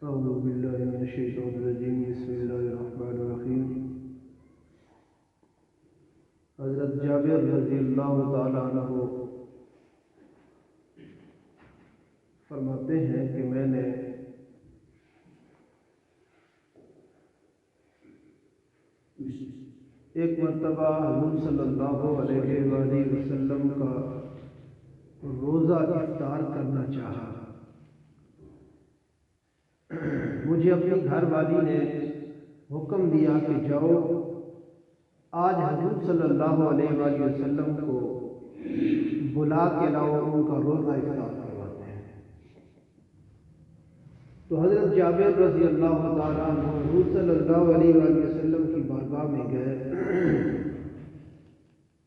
أعوذ بالله من الشيطان الرجيم بسم الله الرحمن الرحيم۔ حضرت جابر رضی اللہ تعالیٰ عنہ فرماتے ہیں کہ میں نے ایک مرتبہ حضور صلی اللہ علیہ وآلہ وسلم کا روزہ افطار کرنا چاہا۔ مجھے اپنی گھر والی نے حکم دیا کہ جاؤ آج حضور صلی اللہ علیہ وآلہ وسلم کو بلا کے لاؤ، ان کا روزہ افطار کرواتے ہیں۔ تو حضرت جابر رضی اللہ تعالیٰ عنہ حضور صلی اللہ علیہ وآلہ وسلم کی بارگاہ میں گئے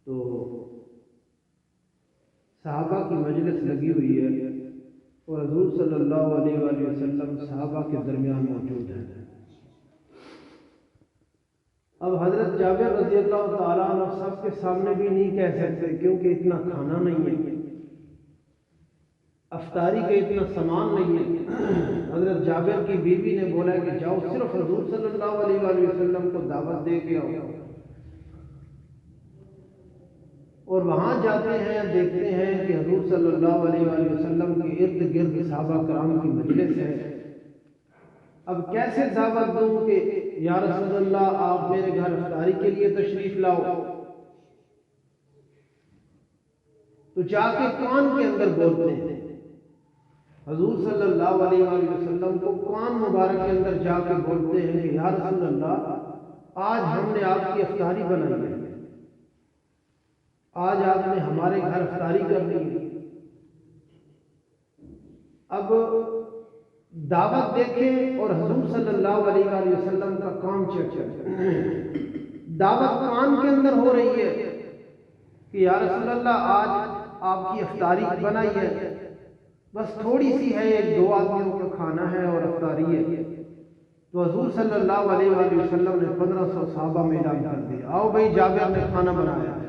تو صحابہ کی مجلس لگی ہوئی ہے اور حضور صلی اللہ علیہ وآلہ وسلم صحابہ کے درمیان موجود ہیں۔ اب حضرت جابر رضی اللہ تعالیٰ عنہ سب کے سامنے بھی نہیں کہہ سکتے کیونکہ اتنا کھانا نہیں ہے، افطاری کا اتنا سامان نہیں ہے۔ حضرت جابر کی بیوی نے بولا کہ جاؤ صرف حضور صلی اللہ علیہ وآلہ وسلم کو دعوت دے کے آؤ، اور وہاں جاتے ہیں دیکھتے ہیں کہ حضور صلی اللہ علیہ وآلہ وسلم کے ارد گرد صحابہ کرام کی مجلس ہے۔ اب کیسے دعوت دوں کہ یا رسول اللہ آپ میرے گھر افطاری کے لیے تشریف لاؤ؟ تو جا کے کان کے اندر بولتے ہیں، حضور صلی اللہ علیہ وآلہ وسلم کو کان مبارک کے اندر جا کے بولتے ہیں کہ یا رسول اللہ آج ہم نے آپ کی افطاری بنائی ہے، آج آپ نے ہمارے گھر افطاری کرنی ہے۔ اب دعوت دیکھیں اور حضور صلی اللہ علیہ وآلہ وسلم کا کام چیک کریں۔ دعوت کان کے اندر ہو رہی ہے کہ یا رسول اللہ آج آپ کی افطاری بنائی ہے، بس تھوڑی سی ہے، ایک دو آدمیوں کا کھانا ہے اور افطاری ہے۔ تو حضور صلی اللہ علیہ وآلہ وسلم نے 1500 صحابہ میں اعلان کر دیا، آؤ بھائی جابر نے کھانا بنایا ہے۔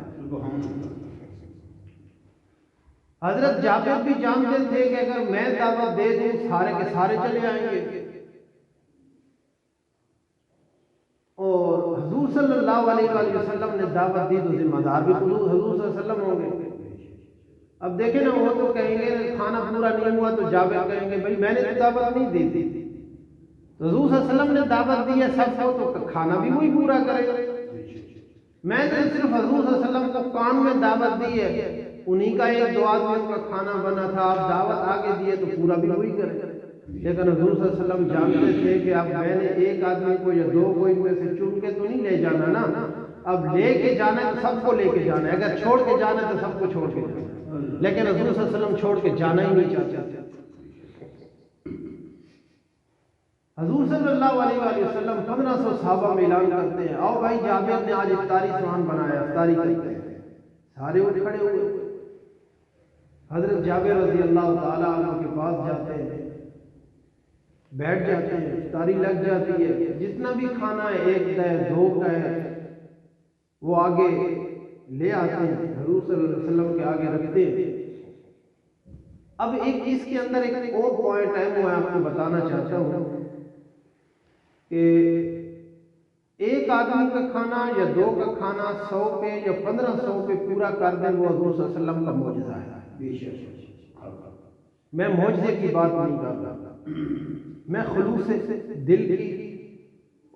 حضرت جابر بھی جانتے تھے کہ اگر میں دعوت دے دوں سارے کے سارے چلے آئیں گے، اور حضور صلی اللہ علیہ وآلہ وسلم نے دعوت دی تو ذمہ دار بھی حضور صلی اللہ علیہ وسلم ہوں گے۔ اب دیکھیں نا، وہ تو کہیں گے کھانا پورا نہیں ہوا تو جابر کہیں گے بھائی میں نے دعوت نہیں دی تھی، حضور صلی اللہ علیہ وسلم نے دعوت دی ہے سب کو تو کھانا بھی وہی پورا کرے۔ میں نے صرف حضور صلی اللہ علیہ وسلم کو کان میں دعوت دی ہے، انہی کا ایک دو آدمیوں کا کھانا بنا تھا، آپ دعوت آگے دیے تو پورا بھی وہی کرے۔ لیکن حضور صلی اللہ علیہ وسلم جانتے تھے کہ اب میں نے ایک آدمی کو یا دو کو ان میں سے چن کے تو نہیں لے جانا نا، اب لے کے جانا ہے تو سب کو لے کے جانا ہے، اگر چھوڑ کے جانا ہے تو سب کو چھوڑ کے جانا ہے، لیکن حضور صلی اللہ علیہ وسلم چھوڑ کے جانا ہی نہیں چاہتے۔ حضور صلی اللہ علیہ وآلہ وسلم 1500 صحابہ میں اعلان کرتے ہیں، آؤ بھائی جابر نے آج افطاری سامان بنایا، افطاری کرتے ہیں۔ سارے اٹھ کھڑے ہوئے، حضرت جابر رضی اللہ تعالیٰ عنہ کے پاس جاتے ہیں، بیٹھ جاتے ہیں، افطاری لگ جاتی ہے، جتنا بھی کھانا ہے ایک کا ہے دو کا ہے وہ آگے لے آتے ہیں، حضور صلی اللہ علیہ وسلم کے آگے رکھتے ہیں۔ اب ایک اس کے اندر ایک اور پوائنٹ ہے وہ میں آپ کو بتانا چاہتا ہوں کہ ایک آدمی کا کھانا یا دو کا کھانا 100 پہ یا 1500 پہ پورا کر دیں وہ حضور صلی اللہ علیہ وسلم کا معجزہ ہے۔ میں معجزے کی بات نہیں کر رہا، میں خلوص دل کی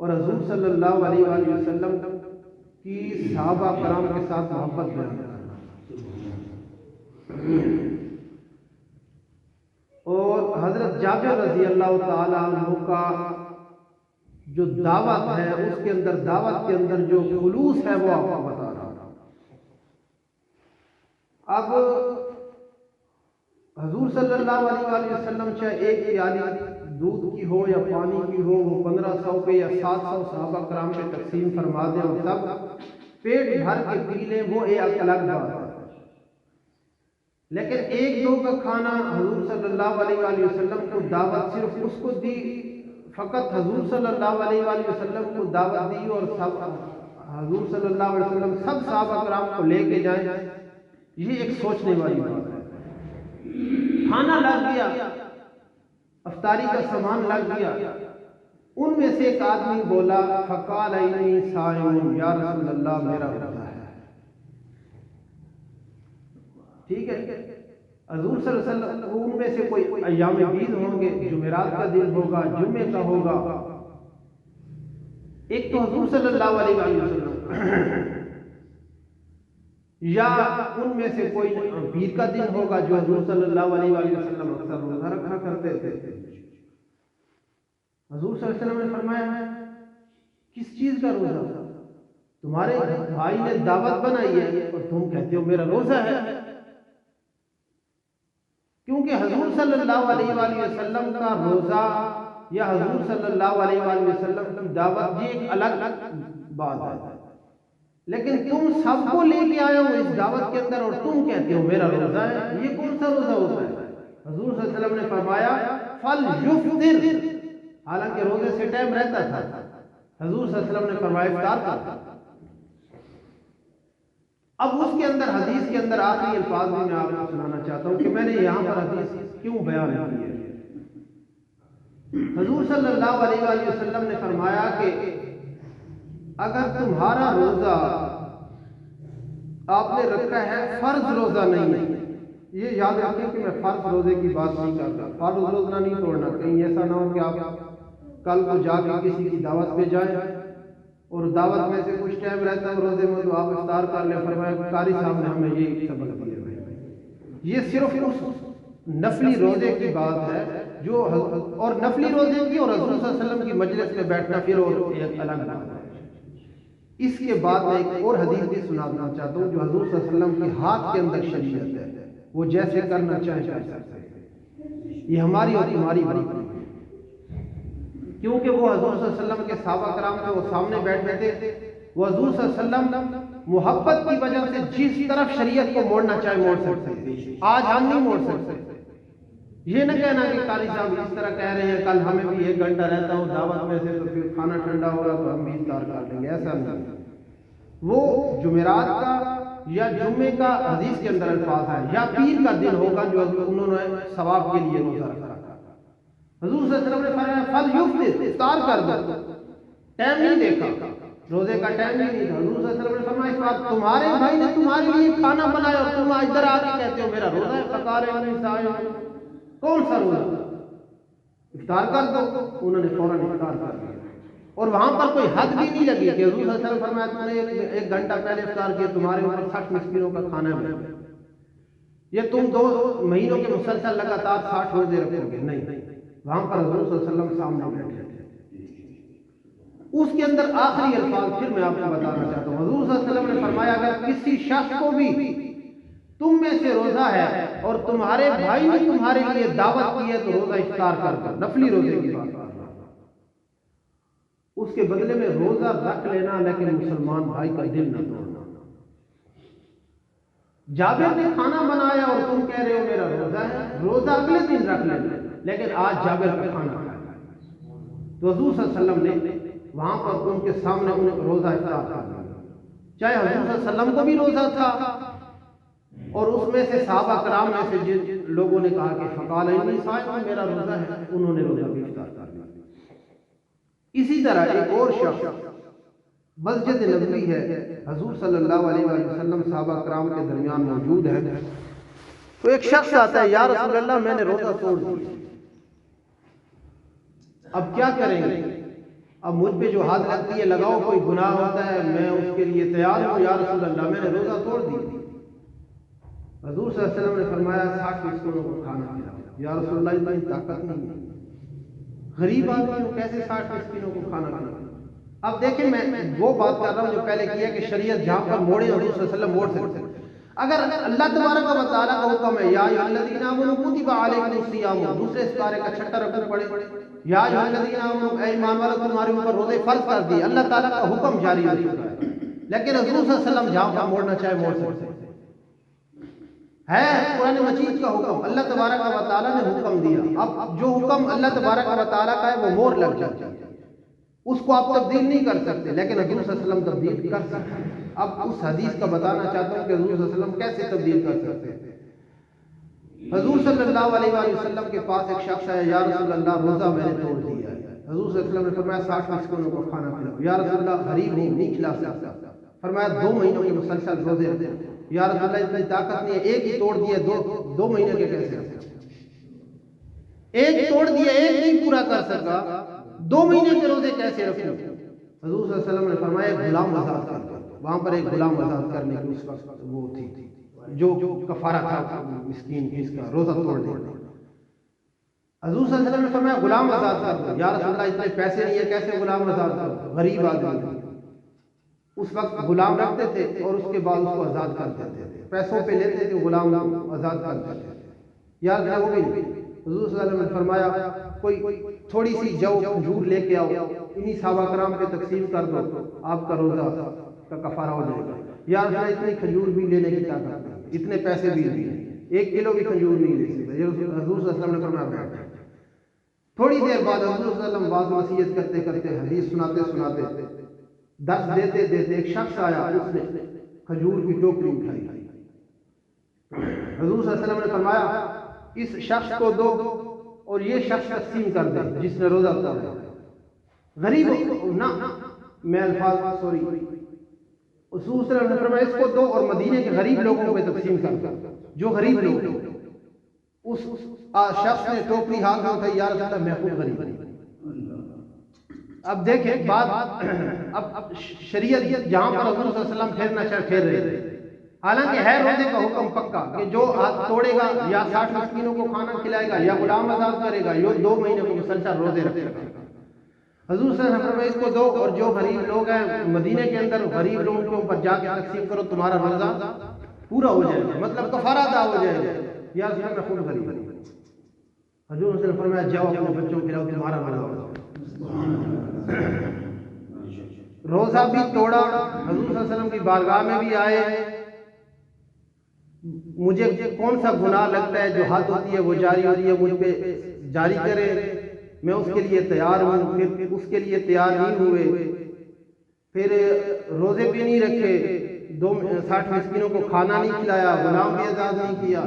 اور حضور صلی اللہ علیہ وآلہ وسلم کی صحابہ کرام کے ساتھ محبت بیان کر رہا ہوں۔ اور حضرت جابر رضی اللہ تعالیٰ عنہ کا جو دعوت ہے اس کے اندر، دعوت کے اندر جو خلوص ہے وہ آپ کو بتا رہا ہوں۔ اب حضور صلی اللہ علیہ وآلہ وسلم چاہے ایک پیالی دودھ کی ہو یا پانی کی ہو، وہ 1500 پہ یا 700 صحابہ کرام پہ تقسیم فرما دیں اور سب پیٹ بھر کے پی لیں، وہ ایک الگ بات ہے۔ لیکن ایک دو کا کھانا حضور صلی اللہ علیہ وآلہ وسلم کو دعوت صرف اس کو دی، فقط حضور صلی اللہ علیہ وآلہ وسلم کو دعوت دی اور سب حضور صلی اللہ علیہ وسلم سب صحابہ کرام کو لے کے جائیں، یہ ایک سوچنے والی بات ہے۔ کھانا لگ گیا، افطاری کا سامان لگ گیا. ان میں سے ایک آدمی بولا فقال انی صائم، یا رسول اللہ میرا روزہ ہے. ٹھیک ہے، حضور صلی اللہ علیہ وسلم ان میں سے کوئی ایام بیض ہوں گے، جمعرات کا دن ہوگا، جمعے کا ہوگا. ایک تو حضور صلی اللہ علیہ وسلم یا ان میں سے کوئی پیر کا دن ہوگا جو حضور صلی اللہ علیہ وسلم اکثر روزہ رکھا کرتے تھے. حضور صلی اللہ علیہ وسلم نے فرمایا کس چیز کا روزہ؟ تمہارے بھائی نے دعوت بنائی ہے اور تم کہتے ہو میرا روزہ ہے. کیونکہ حضور صلی اللہ علیہ وسلم کا روزہ یا حضور صلی اللہ علیہ وسلم کی دعوت یہ ایک الگ بات ہے، لیکن تم سب کو لے کے آئے ہو اس دعوت کے اندر اور تم کہتے ہو میرا روزہ ہے. یہ کون سا روزہ ہوتا ہے؟ حضور صلی اللہ علیہ وسلم نے فرمایا فَلْيُفْطِرْ، حالانکہ روزے سے ٹائم رہتا تھا. حضور صلی اللہ علیہ وسلم نے فرمایا افطار کر. اب اس کے اندر حدیث کے اندر آخری الفاظ بھی میں آپ کو سنانا چاہتا ہوں کہ میں نے یہاں پر حدیث کیوں بیان کی ہے. حضور صلی اللہ علیہ وسلم نے فرمایا کہ اگر تمہارا روزہ آپ نے رکھا ہے فرض روزہ نہیں ہے، یہ یاد رکھیں کہ میں فرض روزے کی بات نہیں کرتا. فرض روزہ نہیں توڑنا، کہیں ایسا نہ ہو کہ آپ کل کو جا کے کسی کی دعوت پہ جائیں اور دعوت میں سے کچھ ٹائم رہتا ہے روزے میں تو آپ افطار کر لیں. فرمایا قاری صاحب نے ہمیں یہ سبق دیا. یہ صرف اس نفلی روزے کی بات ہے جو اور نفلی روزے کی اور حضور صلی اللہ علیہ وسلم کی مجلس میں بیٹھنا پھر اور ایک الگ بات ہے. اس کے بعد میں ایک اور حدیث بھی سنانا چاہتا ہوں جو حضور صلی اللہ علیہ وسلم کے ہاتھ کے اندر شریعت ہے، وہ جیسے کرنا چاہیں کر سکتے ہیں. یہ ہماری اور تمہاری بات ہے، کیونکہ وہ حضور صلی اللہ علیہ وسلم کے صحابہ کرام تھے، وہ سامنے بیٹھے تھے. وہ حضور صلی اللہ علیہ وسلم محبت کی وجہ سے جس طرف شریعت کو موڑنا چاہے موڑ سکتے ہیں. آج ہم نہیں موڑ سکتے. یہ نہ کہنا کہ قاری صاحب اس طرح کہہ رہے ہیں کل ہمیں بھی 1 گھنٹہ رہتا ہو دعوت میں سے تو پھر کھانا ٹھنڈا ہوگا تو ہم بھی افطار کر لیں گے. ایسا نہیں. وہ جمعرات کا یا جمعے کا حدیث کے اندر الفاظ ہے یا پیر کا دن ہوگا جو انہوں نے ثواب کے لیے روزہ رکھا. حضور صلی اللہ علیہ وسلم نے فرمایا فَلْيُفْطِرْ، افطار کر دو. ٹائم نہیں دیکھا، روزے کا ٹائم نہیں تھا. حضور صلی اللہ علیہ وسلم نے فرمایا تمہارے بھائی نے تمہارے لیے کھانا بنایا اور تم ادھر آ کے کہتے ہو میرا روزہ ہے. فقال انی صائم، کون سا روزہ؟ افطار کر دو. انہوں نے فوراً افطار کر دیا اور وہاں پر کوئی حد بھی نہیں لگی کہ حضور صلی اللہ علیہ وسلم نے فرمایا تم نے 1 گھنٹہ پہلے افطار کیا تمہارے اوپر 60 مسکینوں کا کھانا ہے، یہ تم 2 مہینوں کے مسلسل لگاتار 60 روزے رکھو گے. نہیں، وہاں پر حضور صلی اللہ علیہ وسلم سامنے بیٹھے تھے. اس کے اندر آخری الفاظ پھر میں آپ کو بتانا چاہتا ہوں. حضور صلی اللہ علیہ وسلم نے فرمایا اگر کسی شخص کو بھی تم میں سے روزہ ہے اور تمہارے بھائی نے تمہارے لیے دعوت کی ہے تو روزہ افطار کر دو. نفلی روزے کی بات کر رہا ہوں. اس کے بدلے میں روزہ رکھ لینا لیکن مسلمان بھائی کا دل نہ توڑنا. جابر نے کھانا بنایا اور تم کہہ رہے ہو میرا روزہ ہے، روزہ اگلے دن رکھ لینا لیکن آج جابر کا کھانا کھایا. تو حضور صلی اللہ علیہ وسلم نے وہاں پر ان کے سامنے انہیں روزہ افطار کر دیا. چاہے حضور صلی اللہ علیہ وسلم کو بھی روزہ تھا اور اس میں سے صحابہ کرام میں سے جن لوگوں نے کہا کہ فقال انی صائم، میرا روزہ ہے، انہوں نے روزہ بھی افطار کر دیا. اسی طرح ایک اور شخص مسجد نبوی ہے، حضور صلی اللہ علیہ وسلم صحابہ کرام کے درمیان موجود ہے. تو ایک شخص آتا ہے یا رسول اللہ میں نے روزہ توڑ دیا، اب کیا کریں گے؟ اب مجھ پہ جو حد لگتی ہے لگاؤ، کوئی گناہ ہوتا ہے میں اس کے لیے تیار ہوں یا رسول اللہ میں نے روزہ توڑ دیا. حضور صلی اللہ علیہ وسلم نے فرمایا 60 مسکینوں کو کھانا کھلاؤ. یا رسول اللہ اتنی طاقت نہیں ہے، غریب آدمی ہوں کیسے 60 مسکینوں کو کھانا کھلاؤ. اب دیکھیں میں وہ بات کر رہا ہوں جو پہلے کیا کہ شریعت جہاں پر موڑے حضور صلی اللہ علیہ وسلم موڑ سکتے ہیں. اگر اللہ تبارک و تعالیٰ کا حکم ہے یا ایھا الذین آمنوا کتب علیکم الصیام، دوسرے سپارے کا 76 رقم پڑھیں یا ایھا الذین آمنوا، اے ایمان والو تمہارے اوپر روزے فرض کر دیے. اللہ تعالیٰ کا حکم جاری ہو چکا ہے لیکن حضور صلی اللہ علیہ وسلم جہاں پر موڑنا چاہے موڑ سکتے ہے. قرآن مجید کا حکم اللہ تبارک و تعالیٰ نے حکم دیا. اب جو حکم اللہ تبارک و تعالیٰ کا ہے وہ مور لگ جاتا ہے، اس کو آپ تبدیل نہیں کر سکتے لیکن حضور صلی اللہ علیہ وسلم تبدیل کر سکتے ہیں. اب اس حدیث کا بتانا چاہتا ہوں کہ حضور صلی اللہ علیہ وسلم کیسے تبدیل کر سکتے ہیں. حضور صلی اللہ علیہ وآلہ وسلم کے پاس ایک شخص آیا، یا رسول اللہ روزہ میں نے توڑ دیا ہے۔ حضور صلی اللہ علیہ وسلم نے فرمایا 60 مسکینوں کو کھانا کھلاؤ۔ یا رسول اللہ غریب ہوں نہیں کھلا سکتا۔ فرمایا 2 مہینوں کے مسلسل روزے رکھو۔ یا رسول اللہ اتنی طاقت نہیں ہے، ایک ہی توڑ دیا، دو مہینے کے کیسے رکھو؟ ایک توڑ دیا، ایک نہیں پورا کر سکا، 2 مہینے کے روزے کیسے رکھو؟ حضور صلی اللہ علیہ وسلم نے فرمایا غلام آزاد کر دو۔ وہاں پر ایک غلام آزاد کرنے کی اس وقت وہ تھی جو کفارہ تھا مسکین اس کا روزہ توڑنے کا۔ حضور صلی اللہ علیہ وسلم نے فرمایا غلام آزاد کر دو۔ یا رسول اللہ اتنے پیسے نہیں ہے، کیسے غلام آزاد کرو؟ غریب آدمی اس وقت غلام رکھتے تھے اور اس کے بعد اس کو آزاد کر دیتے تھے، پیسوں پہ لیتے تھے، غلام کو آزاد کر دیتے تھے۔ یا رسول اللہ وہ بھی حضور صلی اللہ علیہ وسلم نے فرمایا کوئی تھوڑی سی جو کھجور لے کے آؤ، انہی صحابہ کرام پہ تقسیم کر دو، آپ کا روزہ کا کفارہ ہو جائے گا۔ یا رسول اللہ اتنی کھجور بھی لینے کی طاقت نہیں، اتنے پیسے بھی نہیں، 1 کلو بھی کھجور نہیں لے سکتے۔ حضور صلی اللہ علیہ وسلم نے فرمایا بیٹھ۔ تھوڑی دیر بعد حضور صلی اللہ علیہ وسلم بعض نصیحت کرتے کرتے، حدیث سناتے درس دیتے ایک شخص آیا، اس نے کھجور کی ٹوکری اٹھائی۔ حضور صلی اللہ علیہ وسلم نے فرمایا اس شخص کو دو اور یہ شخص تقسیم کر دے جس نے روزہ توڑا۔ غریب نہ میں الفاظ سوری حضور صلی اللہ علیہ وسلم نے فرمایا اس کو دو اور مدینے کے غریب لوگوں پہ تقسیم کر دو، جو غریب لوگ۔ اس شخص نے ٹوکری ہاتھ میں اٹھائی، یا رسول اللہ میں خود غریب۔ اب دیکھیں بات، اب شریعت جہاں پر حضور صلی اللہ علیہ وسلم پھیرنا چاہے پھیر رہے تھے، حالانکہ ہے روزے کا حکم پکا کہ جو ہاتھ توڑے گا یا 60 مسکینوں کو کھانا کھلائے گا یا غلام آزاد کرے گا، یہ 2 مہینے کو مسلسل روزے رکھے گا۔ حضور صلی اللہ علیہ وسلم اس کو دو اور جو غریب لوگ ہیں مدینے کے اندر غریب لوگوں کے اوپر جا کے تقسیم کرو، تمہارا روزہ پورا ہو جائے گا، مطلب کفارہ ادا ہو جائے گا۔ یا رسول اللہ میں خود غریب۔ حضور صلی اللہ علیہ وسلم نے فرمایا جاؤ اپنے بچوں کو کھلاؤ، تمہارا روزہ ہو۔ روزہ بھی توڑا، حضور صلی اللہ علیہ وسلم کی بارگاہ میں بھی آئے، مجھے کون سا گناہ لگتا ہے جو حد ہوتی ہے وہ جاری ہوتی ہے، مجھ پہ جاری کرے، میں اس کے لیے تیار ہوں۔ پھر اس کے لیے تیار نہیں ہوئے، پھر روزے بھی نہیں رکھے، 60 مسکینوں کو کھانا نہیں کھلایا، غلام بھی آزاد نہیں کیا،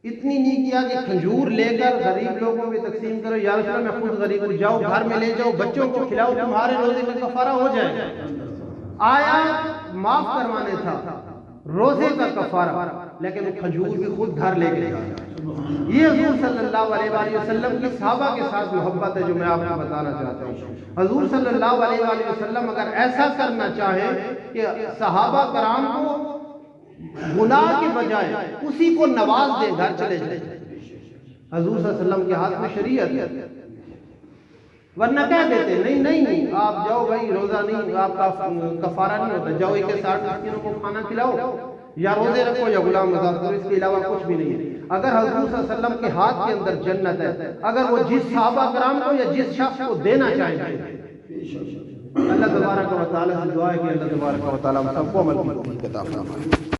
اتنی نہیں کیا کہ کھجور لے کر غریب لوگوں پہ تقسیم کرو۔ یا رسول اللہ میں خود غریب ہوں، جاؤ گھر میں لے جاؤ، بچوں کو کھلاؤ، تمہارے روزے کا کفارہ ہو جائے۔ آیا معاف کروانے تھا روزے کا کفارہ، لیکن وہ کھجور بھی خود گھر لے گئے۔ یہ حضور صلی اللہ علیہ وآلہ وسلم کی صحابہ کے ساتھ محبت ہے جو میں آپ کو بتانا چاہتا ہوں۔ حضور صلی اللہ علیہ وآلہ وسلم اگر ایسا کرنا چاہے کہ صحابہ کرام کو گناہ کے بجائے اسی کو نواز دے، گھر چلے جائے۔ حضور صلی اللہ علیہ وسلم کے ہاتھ میں شریعت ہے، ورنہ کہہ دیتے نہیں آپ جاؤ بھائی، روزہ نہیں، آپ کا کفارہ نہیں ہوتا، جاؤ 60 مسکینوں کو کھانا کھلاؤ یا روزے رکھو یا غلام آزاد کرو، اس کے علاوہ کچھ بھی نہیں ہے۔ اگر حضور صلی اللہ علیہ وسلم کے ہاتھ کے اندر جنت ہے، اگر وہ جس صحابہ کرام کو یا جس شخص کو دینا چاہیں گے، اللہ تبارک و تعالیٰ سے دعا ہے کہ اللہ تبارک و تعالیٰ ہم سب کو عمل کی توفیق عطا فرمائے۔